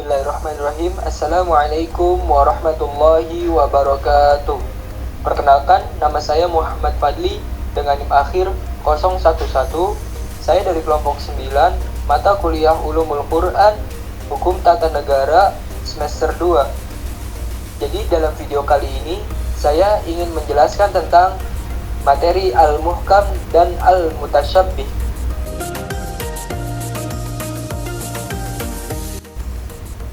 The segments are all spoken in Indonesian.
Bismillahirrahmanirrahim. Assalamualaikum warahmatullahi wabarakatuh. Perkenalkan, nama saya Muhammad Fadli dengan NIM akhir 011. Saya dari kelompok 9, mata kuliah Ulumul Quran, Hukum Tata Negara, semester 2. Jadi dalam video kali ini, saya ingin menjelaskan tentang materi Al-Muhkam dan Al-Mutasyabbih.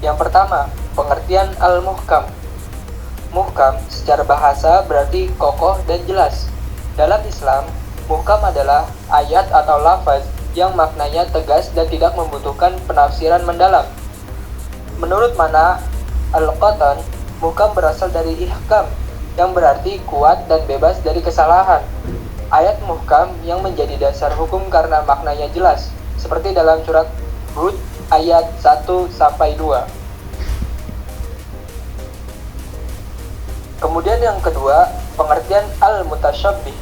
Yang pertama, pengertian Al-Muhkam. Muhkam secara bahasa berarti kokoh dan jelas. Dalam Islam, muhkam adalah ayat atau lafaz yang maknanya tegas dan tidak membutuhkan penafsiran mendalam. Menurut Mana Al-Qatan, muhkam berasal dari ihkam, yang berarti kuat dan bebas dari kesalahan. Ayat muhkam yang menjadi dasar hukum karena maknanya jelas, seperti dalam surat Hud ayat 1-2. Kemudian yang kedua, pengertian Al-Mutasyabbih.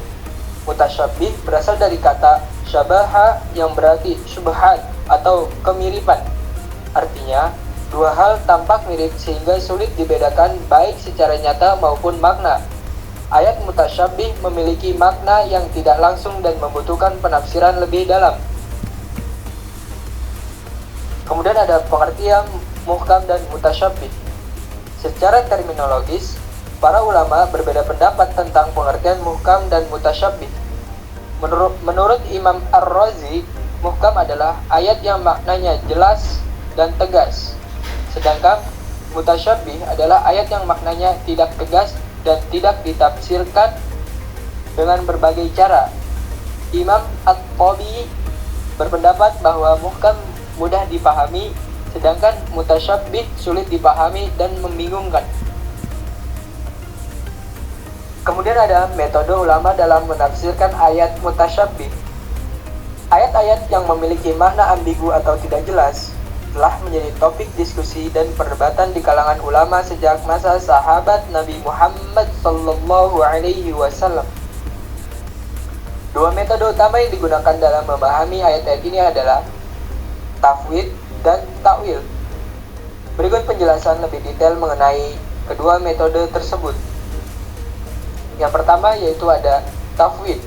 Mutasyabbih berasal dari kata syabaha yang berarti syubhat atau kemiripan. Artinya, dua hal tampak mirip sehingga sulit dibedakan baik secara nyata maupun makna. Ayat mutasyabbih memiliki makna yang tidak langsung dan membutuhkan penafsiran lebih dalam. Kemudian ada pengertian muhkam dan mutasyabbih. Secara terminologis, para ulama berbeda pendapat tentang pengertian muhkam dan mutasyabbih. Menurut Imam Ar-Razi, muhkam adalah ayat yang maknanya jelas dan tegas. Sedangkan mutasyabbih adalah ayat yang maknanya tidak tegas dan tidak ditafsirkan dengan berbagai cara. Imam At-Tabi berpendapat bahwa muhkam mudah dipahami, sedangkan mutasyabbih sulit dipahami dan membingungkan. Kemudian ada metode ulama dalam menafsirkan ayat mutasyabbih. Ayat-ayat yang memiliki makna ambigu atau tidak jelas telah menjadi topik diskusi dan perdebatan di kalangan ulama sejak masa sahabat Nabi Muhammad SAW. Dua metode utama yang digunakan dalam memahami ayat-ayat ini adalah tafwid dan takwil. Berikut penjelasan lebih detail mengenai kedua metode tersebut. Yang pertama yaitu ada tafwid.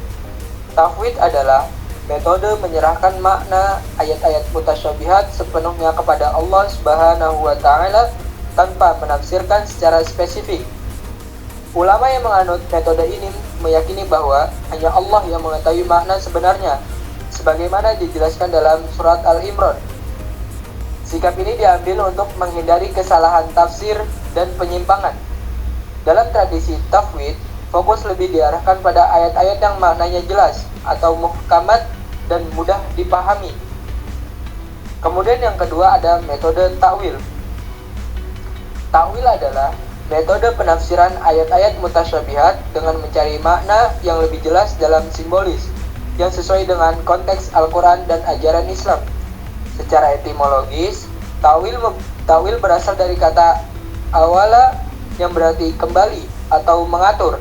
Tafwid adalah metode menyerahkan makna ayat-ayat mutasyabihat sepenuhnya kepada Allah Subhanahu wa taala tanpa menafsirkan secara spesifik. Ulama yang menganut metode ini meyakini bahwa hanya Allah yang mengetahui makna sebenarnya, sebagaimana dijelaskan dalam surat Al-Imran. Sikap ini diambil untuk menghindari kesalahan tafsir dan penyimpangan. Dalam tradisi tafwid, fokus lebih diarahkan pada ayat-ayat yang maknanya jelas atau muhkamat dan mudah dipahami. Kemudian yang kedua ada metode takwil. Takwil adalah metode penafsiran ayat-ayat mutasyabihat dengan mencari makna yang lebih jelas dalam simbolis yang sesuai dengan konteks Al-Quran dan ajaran Islam. Secara etimologis, tawil berasal dari kata awala yang berarti kembali atau mengatur.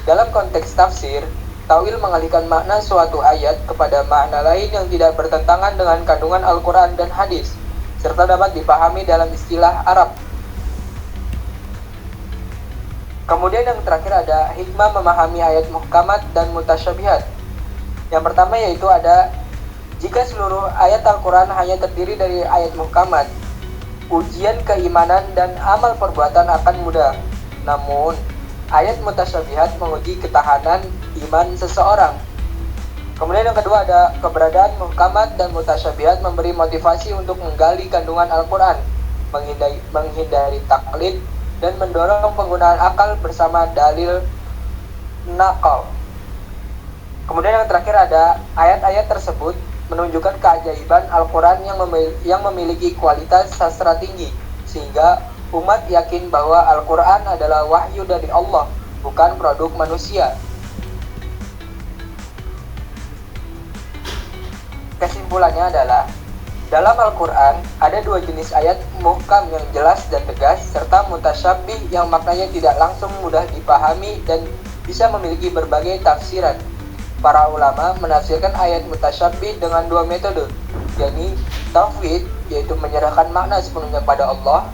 Dalam konteks tafsir, tawil mengalihkan makna suatu ayat kepada makna lain yang tidak bertentangan dengan kandungan Al-Quran dan hadis, serta dapat dipahami dalam istilah Arab. Kemudian yang terakhir ada hikmah memahami ayat muhkamat dan mutasyabihat. Yang pertama yaitu ada, jika seluruh ayat Al-Quran hanya terdiri dari ayat muhkamat, ujian keimanan dan amal perbuatan akan mudah. Namun, ayat mutasyabihat menguji ketahanan iman seseorang. Kemudian yang kedua ada keberadaan muhkamat dan mutasyabihat memberi motivasi untuk menggali kandungan Al-Quran, menghindari taklid, dan mendorong penggunaan akal bersama dalil nakal. Kemudian yang terakhir ada ayat-ayat tersebut menunjukkan keajaiban Al-Quran yang memiliki kualitas sastra tinggi, sehingga umat yakin bahwa Al-Quran adalah wahyu dari Allah, bukan produk manusia. Kesimpulannya adalah, dalam Al-Quran ada dua jenis ayat muhkam yang jelas dan tegas, serta mutasyabbih yang maknanya tidak langsung mudah dipahami dan bisa memiliki berbagai tafsiran. Para ulama menafsirkan ayat mutasyabbih dengan dua metode, yakni tafwid yaitu menyerahkan makna sepenuhnya pada Allah.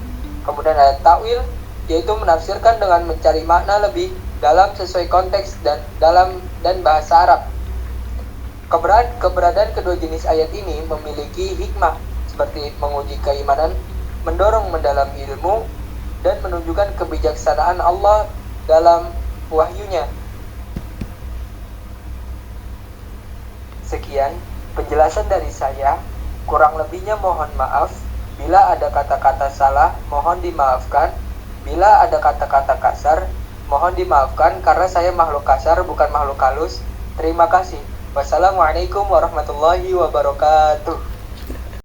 Kemudian ada ta'wil, yaitu menafsirkan dengan mencari makna lebih dalam sesuai konteks dan bahasa Arab. Keberadaan kedua jenis ayat ini memiliki hikmah seperti menguji keimanan, mendorong mendalami ilmu, dan menunjukkan kebijaksanaan Allah dalam wahyunya. Sekian penjelasan dari saya, kurang lebihnya mohon maaf. Bila ada kata-kata salah, mohon dimaafkan. Bila ada kata-kata kasar, mohon dimaafkan karena saya makhluk kasar bukan makhluk halus. Terima kasih. Wassalamualaikum warahmatullahi wabarakatuh.